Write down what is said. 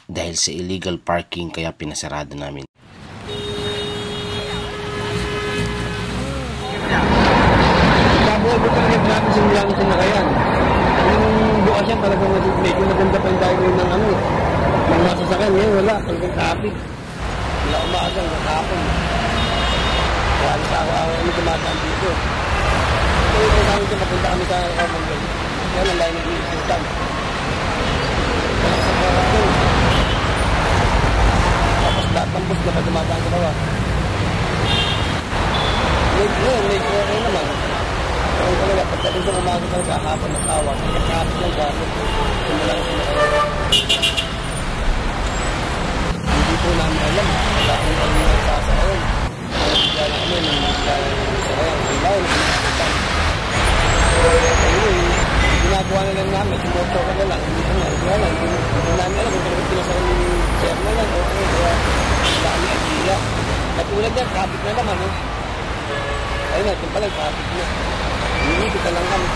dahil sa illegal parking kaya pinasarado namin. Nabuhay ko talaga grabe simula ng sinakayan. Yung bukas yan talagang medyo maganda pa yung dahil ng ng masasakyan. Ngayon wala, talagang traffic. Wala umaga, nakapon. Kaya alas araw-araw kami dumadaan dito. Ito yung namin dyan, papunta kami sa Kamanggay. Kaya lang lahat nag-iisutan. Kaya sa Kamanggay. Tapos lahat ng bus na pa dumadaan sa bawah. May okay naman. Kaya talaga, pagdating sa umaga talaga, hapon na tawa. Kaya traffic ng gamit. Simula ng sinakayan. Hindi po namin alam. Wala kong alam na sasakayan. Kaya lang kami, nang sasakayan. Ilaw, nagsimutan. Ayun, ginagawa na lang namin. Sumuto ka na lang. Hindi ko na. Kaya lang, hindi namin alam kung talagang pinasakyan yung chair na lang. Okay, kaya wala kami idea. Katulad yan, traffic na naman. Ayun na, ito pala, traffic na. Hindi kita lang kami.